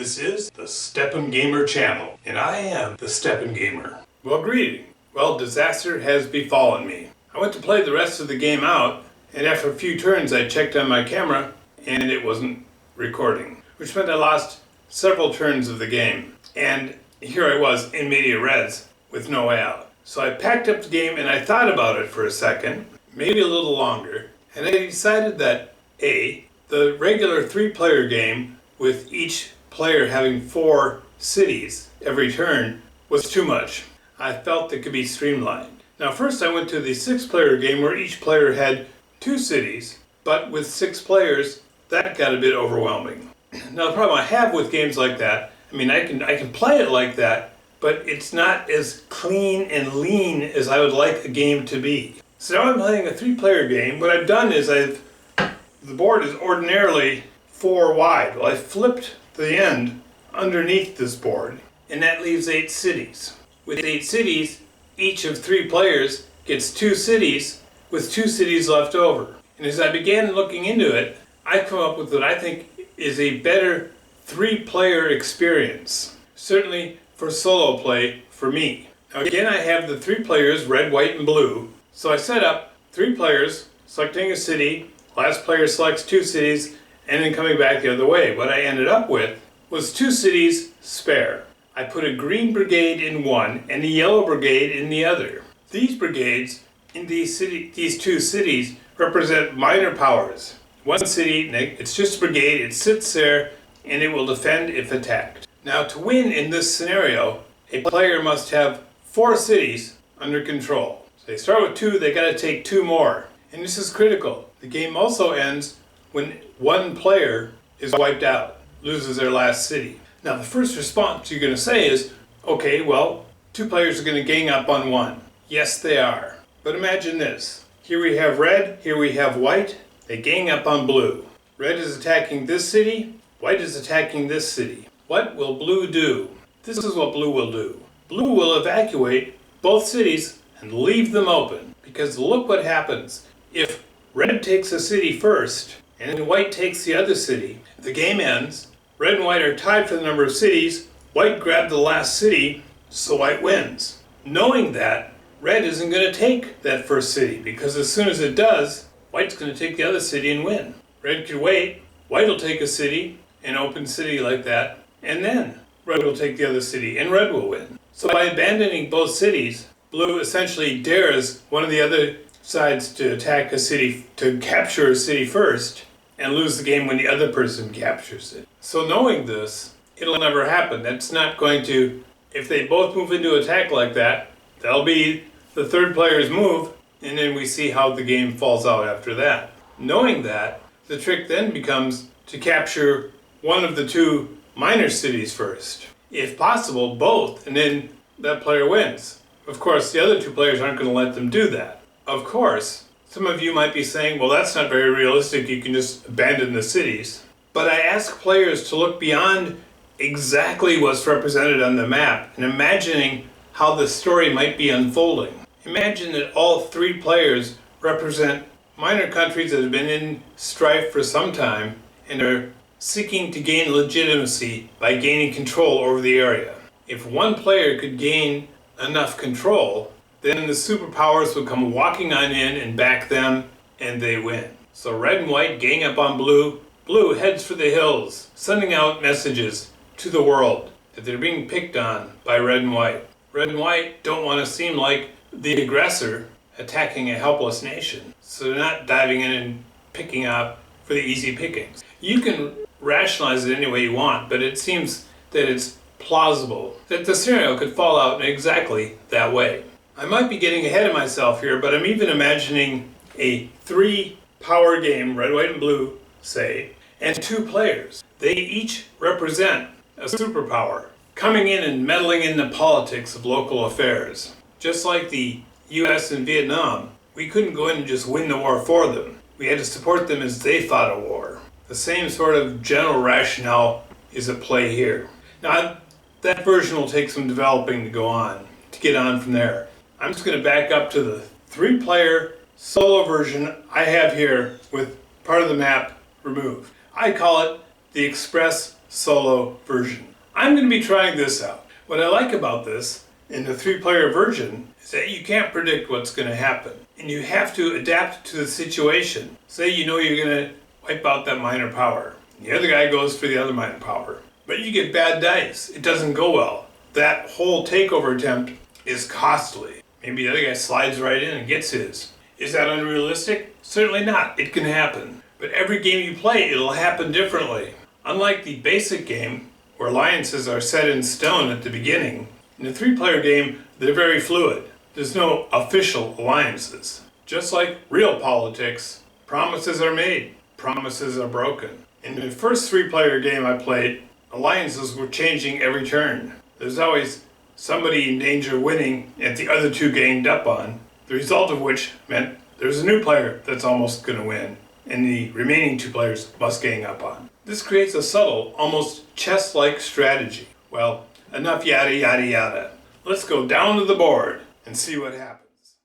This is the Steppen Gamer channel, and I am the Steppen Gamer. Well, greeting. Well, disaster has befallen me. I went to play the rest of the game out, and after a few turns I checked on my camera, and it wasn't recording, which meant I lost several turns of the game. And here I was in media res with no way out. So I packed up the game and I thought about it for a second, maybe a little longer, and I decided that A, the regular 3-player game with each player having 4 cities every turn was too much. I felt it could be streamlined. Now first I went to the 6-player game where each player had 2 cities, but with 6 players that got a bit overwhelming. Now the problem I have with games like that, I mean I can play it like that, but it's not as clean and lean as I would like a game to be. So now I'm playing a 3-player game. What I've done is the board is ordinarily 4 wide. Well, I flipped the end underneath this board, and that leaves 8 cities. With 8 cities, each of 3 players gets 2 cities, with 2 cities left over. And as I began looking into it, I come up with what I think is a better 3-player experience. Certainly for solo play for me. Now again, I have the 3 players, red, white, and blue. So I set up 3 players, selecting a city, last player selects 2 cities, and then coming back the other way. What I ended up with was 2 cities spare. I put a green brigade in one and a yellow brigade in the other. These brigades in these 2 cities represent minor powers. One city, it's just a brigade, it sits there and it will defend if attacked. Now to win in this scenario, a player must have 4 cities under control. So they start with 2, they gotta take 2 more. And this is critical. The game also ends when 1 player is wiped out, loses their last city. Now the first response you're gonna say is, okay, well, 2 players are gonna gang up on 1. Yes, they are. But imagine this. Here we have red, here we have white. They gang up on blue. Red is attacking this city, white is attacking this city. What will blue do? This is what blue will do. Blue will evacuate both cities and leave them open. Because look what happens. If red takes a city first and white takes the other city, the game ends. Red and white are tied for the number of cities. White grabbed the last city, so white wins. Knowing that, red isn't going to take that first city because as soon as it does, white's going to take the other city and win. Red could wait. White will take a city, an open city like that, and then red will take the other city and red will win. So by abandoning both cities, blue essentially dares one of the other sides to attack a city, to capture a city first, and lose the game when the other person captures it. So knowing this, it'll never happen. That's not going to, if they both move into attack like that, that'll be the 3rd player's move, and then we see how the game falls out after that. Knowing that, the trick then becomes to capture one of the 2 minor cities first. If possible, both, and then that player wins. Of course, the other 2 players aren't going to let them do that. Of course, some of you might be saying, well, that's not very realistic, you can just abandon the cities. But I ask players to look beyond exactly what's represented on the map and imagining how the story might be unfolding. Imagine that all 3 players represent minor countries that have been in strife for some time and are seeking to gain legitimacy by gaining control over the area. If 1 player could gain enough control, then the superpowers would come walking on in and back them, and they win. So red and white gang up on blue. Blue heads for the hills, sending out messages to the world that they're being picked on by red and white. Red and white don't want to seem like the aggressor attacking a helpless nation. So they're not diving in and picking up for the easy pickings. You can rationalize it any way you want, but it seems that it's plausible that the scenario could fall out in exactly that way. I might be getting ahead of myself here, but I'm even imagining a 3-power game, red, white, and blue, say, and 2 players. They each represent a superpower, coming in and meddling in the politics of local affairs. Just like the US and Vietnam, we couldn't go in and just win the war for them. We had to support them as they fought a war. The same sort of general rationale is at play here. Now, that version will take some developing to go on, to get on from there. I'm just going to back up to the 3-player solo version I have here with part of the map removed. I call it the Express solo version. I'm going to be trying this out. What I like about this in the 3-player version is that you can't predict what's going to happen. And you have to adapt to the situation. Say you know you're going to wipe out that minor power. The other guy goes for the other minor power. But you get bad dice. It doesn't go well. That whole takeover attempt is costly. Maybe the other guy slides right in and gets his. Is that unrealistic? Certainly not. It can happen. But every game you play, it'll happen differently. Unlike the basic game, where alliances are set in stone at the beginning, in the 3-player game, they're very fluid. There's no official alliances. Just like real politics, promises are made, promises are broken. In the first 3-player game I played, alliances were changing every turn. There's always somebody in danger of winning if the other two ganged up on, the result of which meant there's a new player that's almost going to win, and the remaining 2 players must gang up on. This creates a subtle, almost chess-like strategy. Well, enough yada yada yada. Let's go down to the board and see what happens.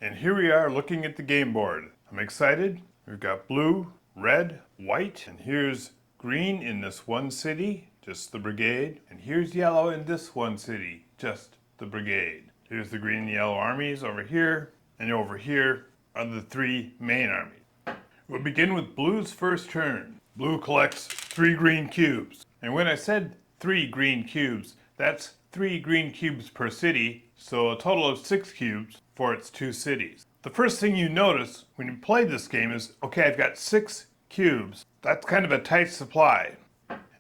And here we are looking at the game board. I'm excited. We've got blue, red, white, and here's green in this one city, just the brigade. And here's yellow in this one city, just the brigade. Here's the green and yellow armies over here, and over here are the 3 main armies. We'll begin with blue's first turn. Blue collects 3 green cubes. And when I said 3 green cubes, that's 3 green cubes per city, so a total of 6 cubes for its 2 cities. The first thing you notice when you play this game is, okay, I've got 6 cubes. That's kind of a tight supply.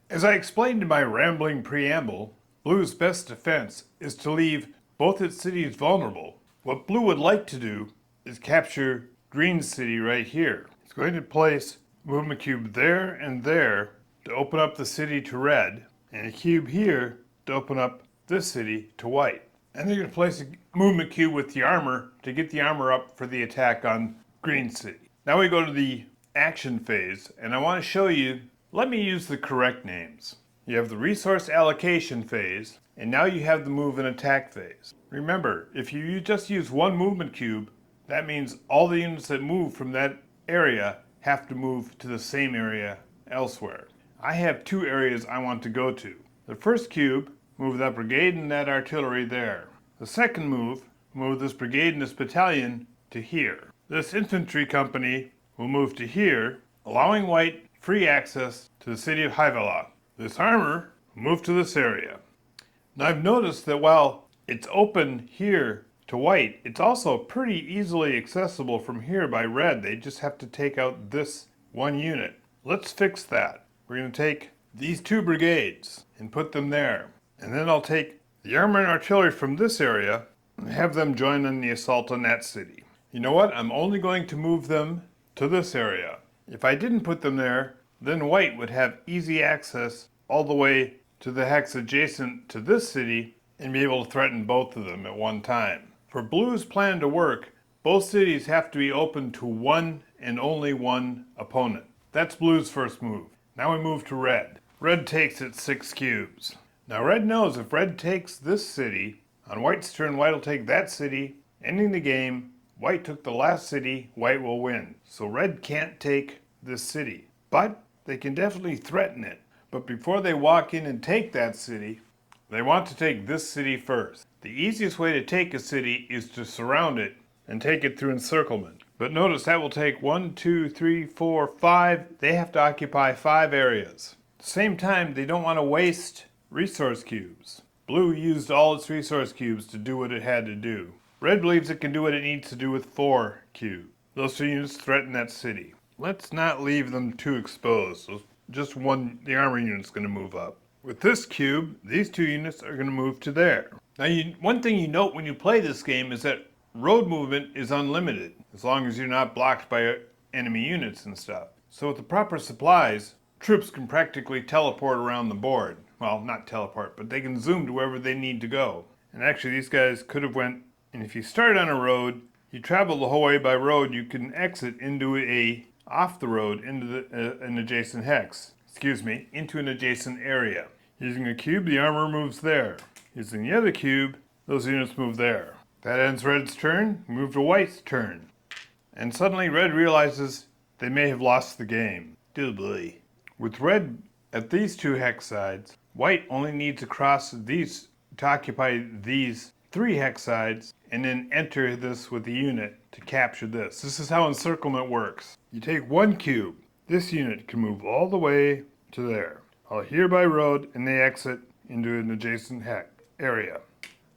As I explained in my rambling preamble, blue's best defense is to leave both its cities vulnerable. What blue would like to do is capture green's city right here. It's going to place a movement cube there and there to open up the city to red, and a cube here to open up this city to white. And they're going to place a movement cube with the armor to get the armor up for the attack on green city. Now we go to the action phase, and I want to show you, let me use the correct names. You have the resource allocation phase, and now you have the move and attack phase. Remember, if you just use one movement cube, that means all the units that move from that area have to move to the same area elsewhere. I have 2 areas I want to go to. The first cube, move that brigade and that artillery there. The second move this brigade and this battalion to here. This infantry company will move to here, allowing white free access to the city of Havelock. This armor will move to this area. Now I've noticed that while it's open here to white, it's also pretty easily accessible from here by red. They just have to take out this one unit. Let's fix that. We're going to take these 2 brigades and put them there. And then I'll take the armor and artillery from this area and have them join in the assault on that city. You know what? I'm only going to move them to this area. If I didn't put them there, then white would have easy access all the way to the hex adjacent to this city and be able to threaten both of them at one time. For blue's plan to work, both cities have to be open to one and only one opponent. That's blue's first move. Now we move to red. Red takes its 6 cubes. Now red knows if red takes this city, on white's turn white will take that city, ending the game. White took the last city, white will win. So red can't take this city, but they can definitely threaten it. But before they walk in and take that city, they want to take this city first. The easiest way to take a city is to surround it and take it through encirclement. But notice that will take 1, 2, 3, 4, 5. They have to occupy 5 areas. At the same time, they don't want to waste resource cubes. Blue used all its resource cubes to do what it had to do. Red believes it can do what it needs to do with 4 cubes. Those 2 units threaten that city. Let's not leave them too exposed. So just the armor unit's going to move up. With this cube, these 2 units are going to move to there. Now, one thing you note when you play this game is that road movement is unlimited, as long as you're not blocked by enemy units and stuff. So with the proper supplies, troops can practically teleport around the board. Well, not teleport, but they can zoom to wherever they need to go. And actually, these guys could have went, and if you start on a road, you travel the whole way by road, you can exit into off the road into an adjacent hex. Into an adjacent area. Using a cube, the armor moves there. Using the other cube, those units move there. That ends red's turn, move to white's turn. And suddenly red realizes they may have lost the game. Oh boy. With red at these 2 hex sides. White only needs to cross these to occupy these 3 hex sides and then enter this with the unit to capture this. This is how encirclement works. You take 1 cube. This unit can move all the way to there. I'll here by road and they exit into an adjacent hex area.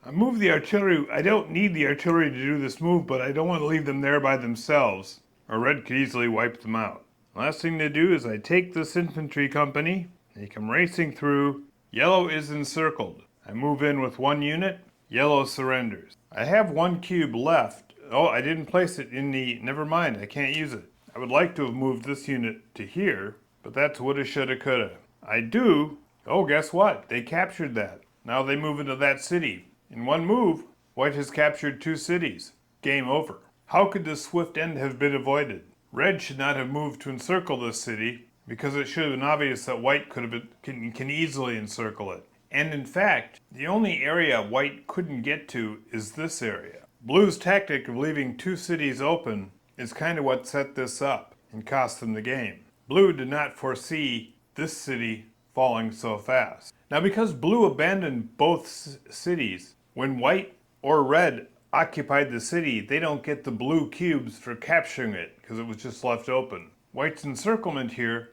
I move the artillery. I don't need the artillery to do this move, but I don't want to leave them there by themselves, or red could easily wipe them out. Last thing to do is I take this infantry company, they come racing through. Yellow is encircled. I move in with 1 unit, yellow surrenders. I have 1 cube left. Oh, I didn't place it in the, never mind, I can't use it. I would like to have moved this unit to here, but that's woulda, shoulda, coulda. I do. Oh, guess what? They captured that. Now they move into that city. In 1 move, White has captured 2 cities. Game over. How could this swift end have been avoided? Red should not have moved to encircle this city because it should have been obvious that White can easily encircle it. And in fact, the only area White couldn't get to is this area. Blue's tactic of leaving 2 cities open is kind of what set this up and cost them the game. Blue did not foresee this city falling so fast. Now because Blue abandoned both cities, when White or Red occupied the city, they don't get the blue cubes for capturing it because it was just left open. White's encirclement here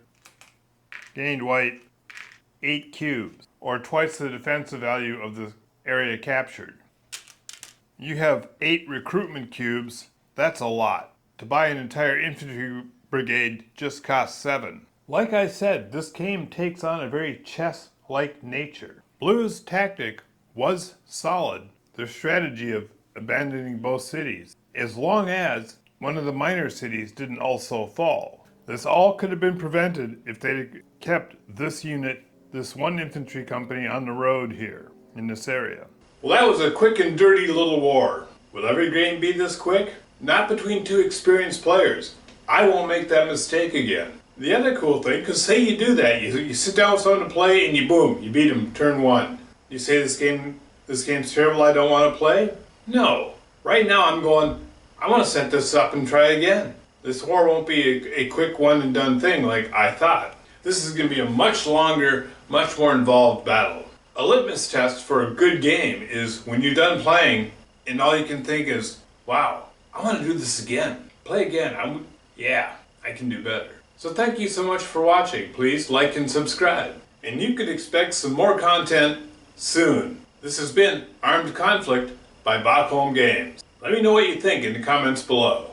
gained White 8 cubes, or twice the defensive value of the area captured. You have 8 recruitment cubes. That's a lot. To buy an entire infantry brigade just costs 7. Like I said, this game takes on a very chess-like nature. Blue's tactic was solid, their strategy of abandoning both cities, as long as one of the minor cities didn't also fall. This all could have been prevented if they'd kept this unit, this 1 infantry company on the road here, in this area. Well, that was a quick and dirty little war. Will every game be this quick? Not between 2 experienced players. I won't make that mistake again. The other cool thing, because say you do that, you sit down with someone to play and you boom, you beat them turn 1. You say this game's terrible, I don't want to play? No. Right now I'm going, I want to set this up and try again. This war won't be a quick one and done thing like I thought. This is going to be a much longer, much more involved battle. A litmus test for a good game is when you're done playing and all you can think is, wow, I want to do this again. Play again. Yeah, I can do better. So thank you so much for watching. Please like and subscribe. And you can expect some more content soon. This has been Armed Conflict by Bockholm Games. Let me know what you think in the comments below.